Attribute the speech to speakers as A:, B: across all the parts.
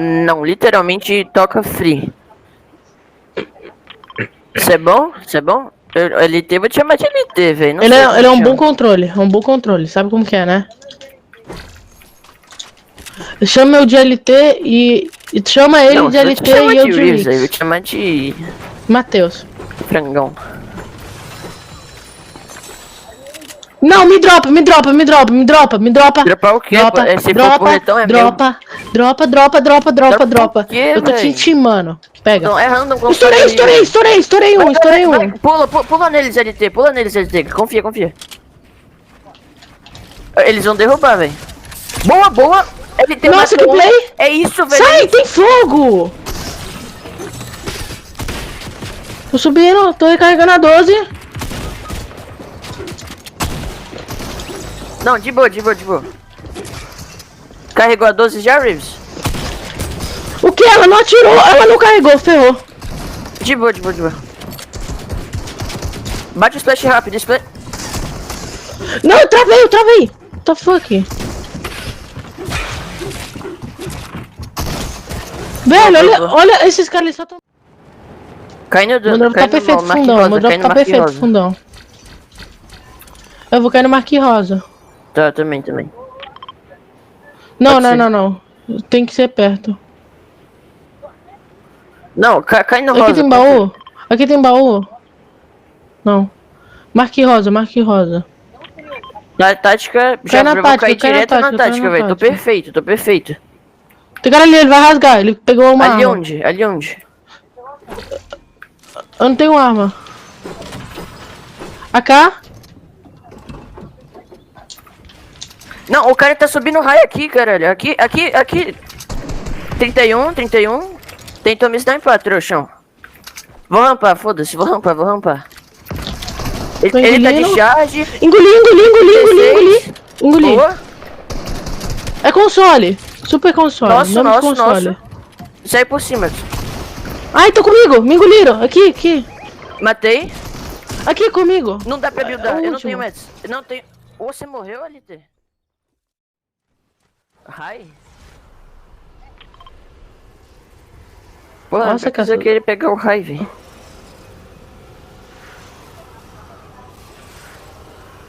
A: Não, literalmente toca free. Isso é bom? Isso é bom? LT, vou te chamar de LT, velho.
B: Ele é um bom controle, sabe como que é, né? Chama eu de LT e chama ele
A: Não,
B: de LT e eu de
A: Reeves, aí
B: Rix.
A: vou te chamar de
B: Matheus.
A: Frangão.
B: Não, me dropa.
A: Dropar o quê?
B: Dropa,
A: Se for porretão é meu.
B: dropa.
A: o quê,
B: Eu tô te
A: véi?
B: intimando. Pega.
A: Não, é random.
B: Estourei um.
A: Vai, pula neles, LT. Pula neles, LT. Confia. Eles vão derrubar, velho. Boa. LT
B: Nossa, que
A: matou um.
B: play!
A: É isso, velho.
B: Sai, tem fogo! Tô subindo, tô recarregando a 12.
A: Não, de boa. Carregou a 12 já, Reeves?
B: O que? Ela não atirou, ela não carregou, ferrou.
A: De boa. Bate o splash rápido, splash.
B: Não, eu travei. What the fuck? Velho, olha esses caras, eles só tão...
A: Caindo do...
B: Meu drop tá perfeito, fundão. Eu vou cair no Marquinhos Rosa.
A: Tá, também.
B: Não. Tem que ser perto.
A: Não, cai no rosa.
B: Aqui tem baú. Não. Marquinhos Rosa.
A: Na tática, já vou cair direto na tática, velho. Tô perfeito.
B: Tem cara ali, ele vai rasgar. Ele pegou uma
A: ali
B: arma.
A: Ali onde?
B: Eu não tenho arma. AK?
A: Não, o cara tá subindo raio aqui, caralho. Aqui. 31. Tentou me sniper, trouxão. Vou rampar, foda-se. Vou rampar. Ele tá de charge.
B: Engoli.
A: Boa.
B: É console. Super console.
A: Nossa. Sai por cima.
B: Ai, tô comigo. Me engoliram. Aqui.
A: Matei.
B: Aqui comigo.
A: Não dá pra buildar. Eu não
B: último.
A: tenho meds. Não tenho. Você morreu, LT? Ai. Porra,
B: Nossa,
A: eu queria pegar o raio, velho.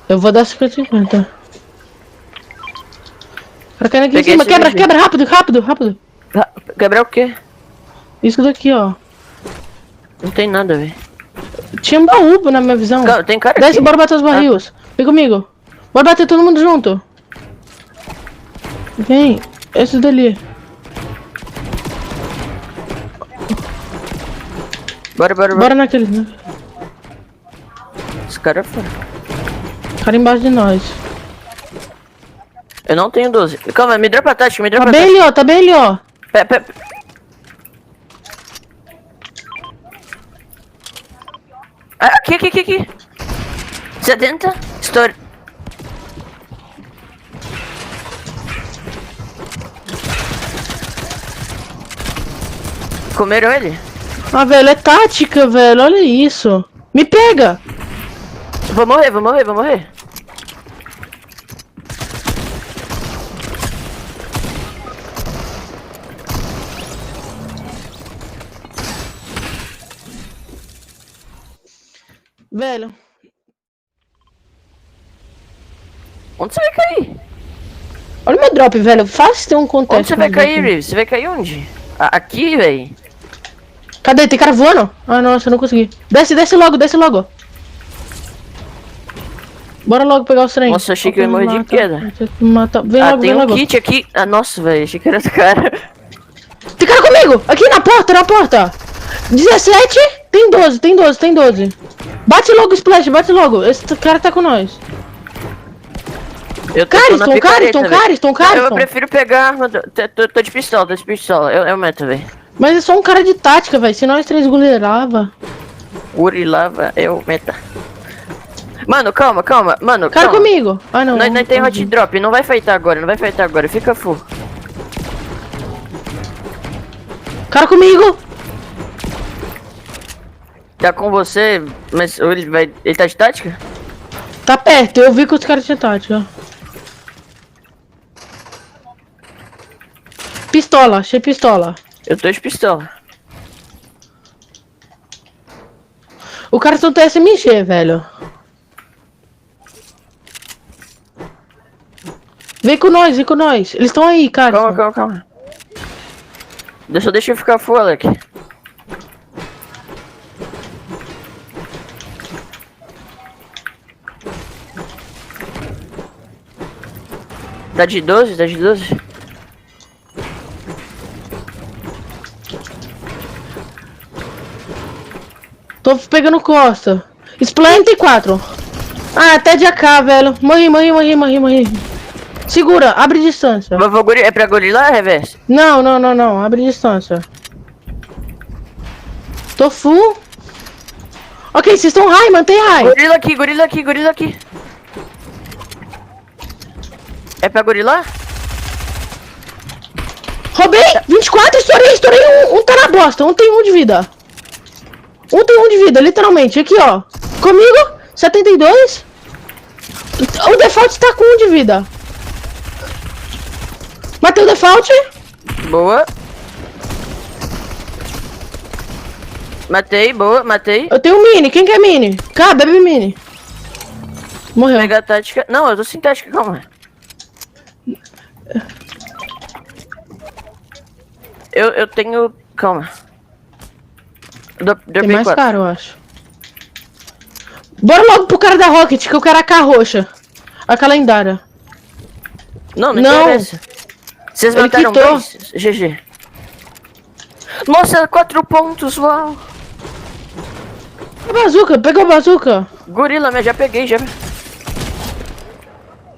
B: Eu vou dar 50-50. Cara caindo aqui em cima. Quebra, rápido.
A: Quebrar o quê?
B: Isso daqui, ó.
A: Não tem nada, velho.
B: Tinha um baú na minha visão.
A: Tem cara
B: Desce,
A: aqui.
B: bora bater os barris. Vem comigo. Bora bater todo mundo junto. Vem. Esses dali. Bora naquele.
A: Esse cara é foda.
B: Cara embaixo de nós.
A: Eu não tenho 12. Calma, me dropa a tática,
B: Tá bem ali, ó.
A: Aqui. 70. Story. Comeram ele?
B: Ah, velho, é tática, velho. Olha isso. Me pega.
A: Vou morrer.
B: Velho.
A: Onde você vai cair?
B: Olha o meu drop, velho. Fácil ter um contexto.
A: Onde você vai cair, Reeves? Você vai cair onde? Aqui, velho.
B: Cadê? Tem cara voando? Ah, nossa, eu não consegui. Desce logo. Bora logo pegar os trem.
A: Nossa, achei que eu ia morrer de queda.
B: Vem logo,
A: tem um kit aqui. Ah, nossa, velho. Achei que era esse cara.
B: Tem cara comigo! Aqui na porta! 17! Tem 12. Bate logo o splash, Esse cara tá com nós. Cariston.
A: Eu prefiro pegar a arma. Tô de pistola. Eu meto, velho.
B: Mas é só um cara de tática, velho. Se nós três goleirava.
A: Urilava, eu meta. Mano, calma. Mano,
B: cara
A: calma.
B: Comigo. Ah, não.
A: Nós tem hot drop. Não vai fightar agora. Fica full.
B: Cara comigo.
A: Tá com você, mas ele tá de tática?
B: Tá perto. Eu vi que os caras tinham tática. Pistola, achei pistola.
A: Eu tô de pistola.
B: O cara não tem SMG, velho. Vem com nós, vem com nós. Eles estão aí, cara.
A: Calma. Deixa eu ficar full, Alec. Tá de 12? Tá de 12?
B: Tô pegando costa. Splint 4. Ah, até de AK, velho. Morri. Segura, abre distância.
A: É pra gorilar, reverso?
B: Não. Abre distância. Tô full. Ok, vocês estão high, mantém high.
A: Gorila aqui. É pra gorilar?
B: Roubei! 24, estourei um tá na bosta, um tem um de vida. Um tem um de vida, literalmente. Aqui, ó. Comigo, 72. O default tá com um de vida. Matei o default.
A: Boa. Matei.
B: Eu tenho mini, quem quer mini? Cá, bebe mini. Morreu.
A: Mega tática. Não, eu tô sem tática, calma. Eu tenho. Calma.
B: Tem mais caro, eu acho. Bora logo pro cara da Rocket, que eu quero a AK roxa. A AK lendária.
A: Não
B: Não.
A: interessa. Vocês
B: Ele
A: mataram
B: quitou.
A: dois? GG. Nossa, 4 pontos, uau.
B: Pegou a bazuca.
A: Gorila, mas já peguei, já.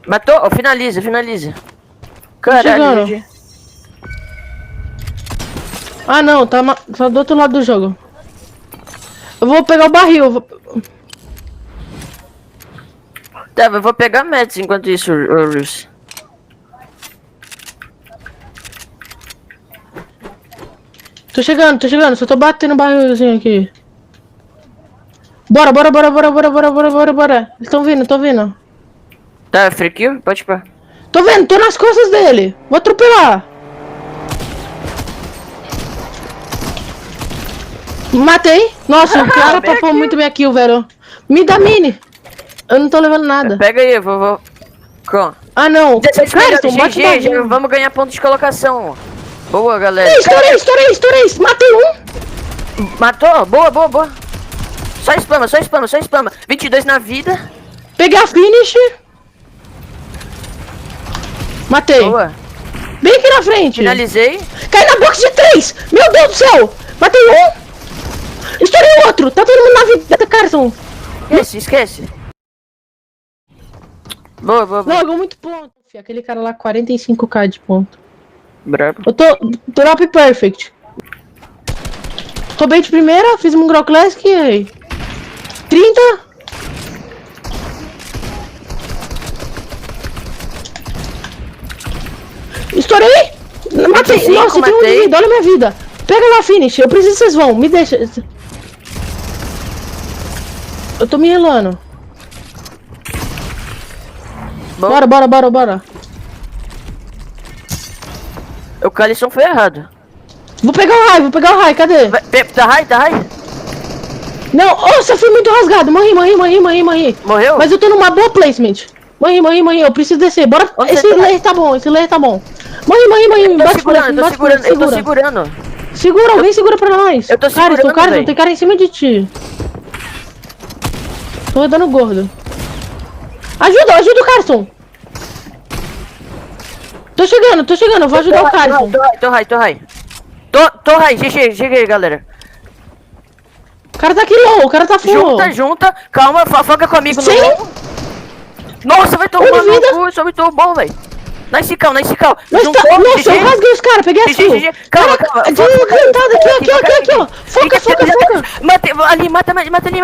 A: Matou? Oh, finaliza. Caralho,
B: chegando.
A: GG.
B: Ah não, tá do outro lado do jogo. Eu vou pegar o barril.
A: Tá, eu vou pegar Mets enquanto isso, Rus.
B: Tô chegando, só tô batendo o barrilzinho aqui. Bora. Eles tão vindo.
A: Tá, free kill? Pode pá.
B: Tô vendo, tô nas costas dele. Vou atropelar. Matei. Nossa, o cara
A: Bem
B: papou
A: aqui.
B: muito bem aqui, velho. Me dá mini. Eu não tô levando nada.
A: Pega aí, eu vou. Com.
B: Ah, não.
A: 16
B: Carson,
A: melhores,
B: bate o
A: GG, já
B: barril.
A: vamos ganhar ponto de colocação. Boa, galera.
B: Estourei. Matei um.
A: Matou? Boa. Só spama. 22 na vida.
B: Peguei a finish. Matei.
A: Boa.
B: Bem aqui na frente.
A: Finalizei.
B: Cai na box de 3. Meu Deus do céu. Matei um. Estourei o outro. Tá todo mundo na vida, Carson.
A: Esquece. Boa.
B: Logo, muito ponto. Aquele cara lá, 45k de ponto.
A: Brabo.
B: Eu tô drop perfect. Tô bem de primeira, fiz um Grow Classic e aí. 30. Estourei. Matei.
A: 25,
B: Nossa, tem um de
A: matei.
B: vida, olha minha vida. Pega lá, finish. Eu preciso que vocês vão. Me deixa. Eu tô me relando.
A: Bom.
B: Bora.
A: O Calisson foi errado.
B: Vou pegar o raio, cadê?
A: Tá high?
B: Não, nossa, eu fui muito rasgado. Morri.
A: Morreu?
B: Mas eu tô numa boa placement. Morri, eu preciso descer. Bora.
A: Onde
B: Esse
A: você tá?
B: layer tá bom, Morri. Bate
A: Eu tô segurando.
B: Segura, alguém segura pra nós.
A: Eu tô segurando,
B: Cara,
A: véi.
B: tem cara em cima de ti. Tô dando gordo. Ajuda o Carson. Tô chegando, vou ajudar o Carson.
A: Tô high. Tô high, GG, galera.
B: O cara tá aqui low, o cara tá full.
A: Junta. Calma, foca comigo
B: Sim.
A: no low. Nossa, vai tomar
B: Um de
A: no
B: vida.
A: cu, só muito bom, velho. Nice cal.
B: Nossa, eu rasguei os caras, peguei a sua.
A: GG. Calma.
B: Adiantado aqui, ó. Foca.
A: Mata ali.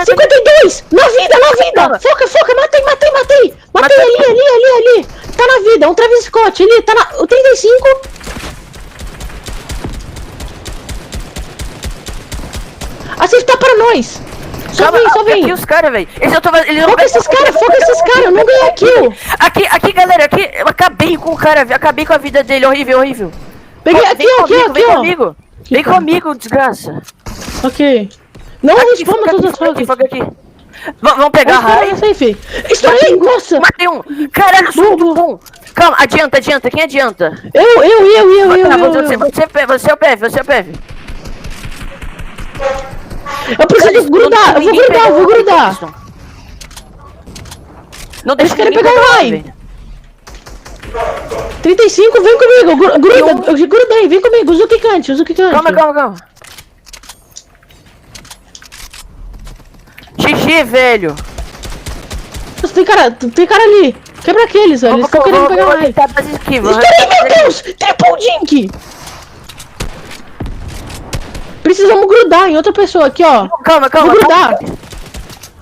B: 52! Na vida!
A: Calma.
B: Foca, matei! Matei ali! Tá na vida, um Travis Scott ali, tá na. O 35! Acertar pra nós! Só vem!
A: Aqui os caras, velho.
B: Foca esses caras, eu não ganhei kill!
A: Aqui, galera, aqui. Eu acabei com o cara, acabei com a vida dele, horrível.
B: Peguei aqui, ó, aqui, ó, aqui,
A: Vem
B: ó.
A: comigo. Vem comigo, desgraça.
B: Ok. Não spama todas as
A: Fogo
B: fases.
A: aqui. Vamos pegar a raio.
B: Safe. Estourei, nossa.
A: Matei um. Caralho, eu sou
B: Boa,
A: muito
B: boa.
A: bom. Calma, adianta. Quem adianta?
B: Eu.
A: Você é o PV.
B: Eu preciso grudar, eu vou grudar.
A: Não
B: Eles
A: deixa
B: querem
A: ninguém
B: pegar o
A: pegar,
B: raio.
A: velho.
B: 35, vem comigo, gruda, eu grudei, vem comigo, usa o quicante.
A: Calma. GG, velho.
B: Nossa, tem cara ali. Quebra aqueles, velho, eles estão querendo pegar o raio. Estourei, meu Deus, triple dink. Precisamos grudar em outra pessoa aqui, ó.
A: Calma.
B: Vou grudar.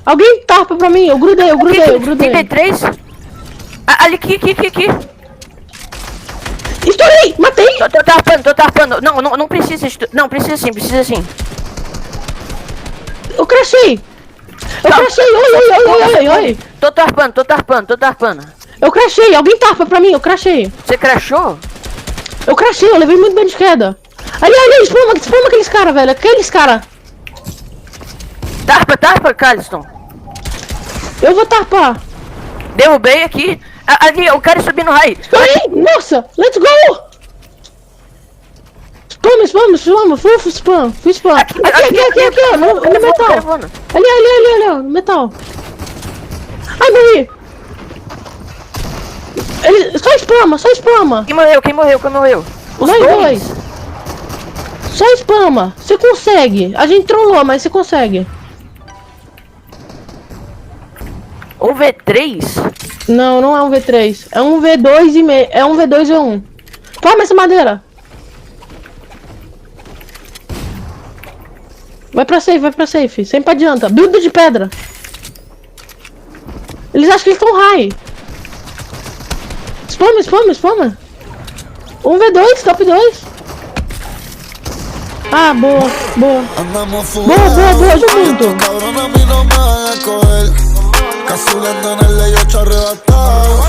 B: Alguém tapa pra mim, eu grudei.
A: 33? Ali, aqui.
B: Estourei, matei.
A: Tô tarpando. Não precisa. Não, precisa sim.
B: Eu crashei. Oi.
A: Tô tarpando.
B: Eu crashei, alguém tapa pra mim, eu crashei.
A: Você crashou?
B: Eu crashei, eu levei muito bem de queda. Ali, spama aqueles caras, velho,
A: Tarpa, Caliston.
B: Eu vou tapar.
A: Derrubei aqui. Ali, o cara subindo no raio.
B: Estourei, nossa, let's go. Spam, full spam. Aqui, ó, no metal. Ali, ó, no metal. Ai, morri. Só spama.
A: Quem morreu? Os
B: Nós dois. Só spama. Você consegue. A gente trollou, mas você consegue.
A: Um V3?
B: Não é um V3. É um V2 e meio. É um V2 e 1. Toma essa madeira. Vai pra safe. Sempre adianta. Build de pedra. Eles acham que eles estão high. Spama. Um V2, top 2. Ah, boa. Boa, junto.
C: Cabrón, a mí no me van a coger. Casi en el ley 8 arrebatado.